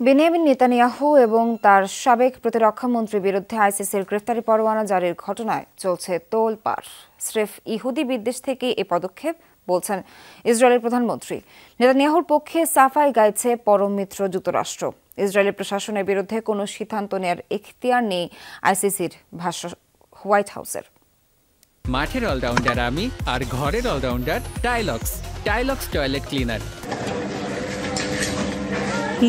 Benjamin Netanyahu এবং তার সাবেক প্রতিরক্ষামন্ত্রীর বিরুদ্ধে আইসিসির গ্রেফতারি পরোয়ানা জারির ঘটনায় চলছে তোলপাড়। স্রেফ ইহুদি বিদ্বেষ থেকে এ পদক্ষেপ বলছেন ইসরায়েলের প্রধানমন্ত্রী। নেতানিয়াহুর পক্ষে সাফাই গাইছে পরম মিত্র যুক্তরাষ্ট্র। ইসরায়েলের প্রশাসনের বিরুদ্ধে কোনো সিদ্ধান্ত নেওয়ার এখতিয়ার নেই আইসিসির, ভাষ্য হোয়াইট হাউসের। মাঠের অলরাউন্ডার আমি, আর ঘরের অলরাউন্ডার টাইলক্স টয়লেট ক্লিনার।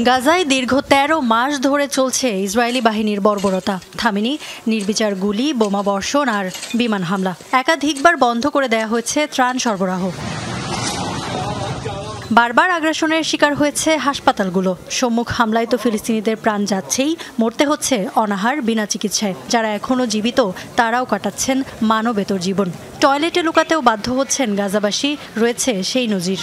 গাজায় দীর্ঘ ১৩ মাস ধরে চলছে ইসরায়েলি বাহিনীর বর্বরতা। থামেনি নির্বিচার গুলি, বোমা বর্ষণ আর বিমান হামলা। একাধিকবার বন্ধ করে দেয়া হয়েছে ত্রাণ সরবরাহ। বারবার আগ্রাসনের শিকার হয়েছে হাসপাতালগুলো। সম্মুখ হামলায় তো ফিলিস্তিনিদের প্রাণ যাচ্ছেই, মরতে হচ্ছে অনাহার, বিনা চিকিৎসায়। যারা এখনও জীবিত তারাও কাটাচ্ছেন মানবেতর জীবন। টয়লেটে লুকাতেও বাধ্য হচ্ছেন গাজাবাসী, রয়েছে সেই নজির।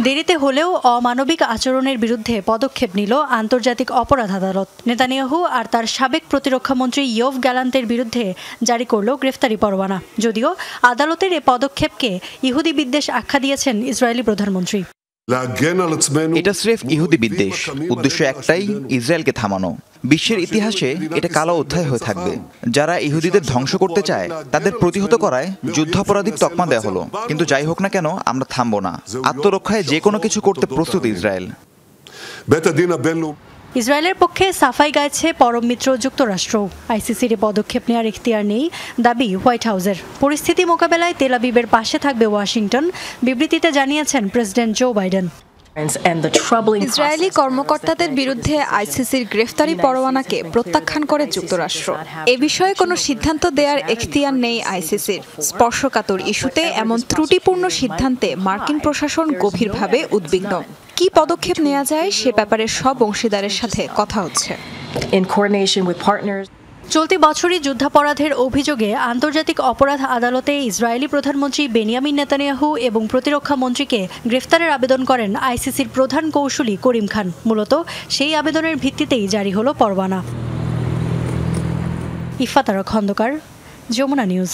দেরিতে হলেও অমানবিক আচরণের বিরুদ্ধে পদক্ষেপ নিল আন্তর্জাতিক অপরাধ আদালত। নেতানিয়াহু আর তার সাবেক প্রতিরক্ষামন্ত্রী ইয়োভ গ্যালান্টের বিরুদ্ধে জারি করল গ্রেফতারি পরোয়ানা। যদিও আদালতের এ পদক্ষেপকে ইহুদি বিদ্বেষ আখ্যা দিয়েছেন ইসরায়েলি প্রধানমন্ত্রী। এটা স্রেফ ইহুদি বিদ্বেষ, উদ্দেশ্য একটাই, ইসরায়েলকে থামানো। বিশ্বের ইতিহাসে এটা কালো অধ্যায় হয়ে থাকবে। যারা ইহুদিদের ধ্বংস করতে চায় তাদের প্রতিহত করায় যুদ্ধাপরাধীর তকমা দেওয়া হলো। কিন্তু যাই হোক না কেন, আমরা থামবো না। আত্মরক্ষায় যে কোনো কিছু করতে প্রস্তুত ইসরায়েল। ইসরায়েলের পক্ষে সাফাই গাইছে পরম মিত্র যুক্তরাষ্ট্র। আইসিসির পদক্ষেপ নেওয়ার এখতিয়ার নেই, দাবি হোয়াইট হাউসের। পরিস্থিতি মোকাবেলায় তেল আবিবের পাশে থাকবে ওয়াশিংটন, বিবৃতিতে জানিয়েছেন প্রেসিডেন্ট জো বাইডেন। ইসরায়েলি কর্মকর্তাদের বিরুদ্ধে আইসিসির গ্রেফতারি পরোয়ানাকে প্রত্যাখ্যান করে যুক্তরাষ্ট্র। এ বিষয়ে কোনো সিদ্ধান্ত দেওয়ার এখতিয়ার নেই আইসিসির। স্পর্শকাতর ইস্যুতে এমন ত্রুটিপূর্ণ সিদ্ধান্তে মার্কিন প্রশাসন গভীরভাবে উদ্বিগ্ন। কি পদক্ষেপ নেওয়া যায় সে ব্যাপারে সব অংশীদারের সাথে কথা হচ্ছে। চলতি বছরই যুদ্ধাপরাধের অভিযোগে আন্তর্জাতিক অপরাধ আদালতে ইসরায়েলি প্রধানমন্ত্রী বেনিয়ামিন নেতানিয়াহু এবং প্রতিরক্ষা মন্ত্রীকে গ্রেফতারের আবেদন করেন আইসিসির প্রধান কৌঁসুলি করিম খান। মূলত সেই আবেদনের ভিত্তিতেই জারি হলো পরোয়ানা। ইফাত আরা খন্দকার, যমুনা নিউজ।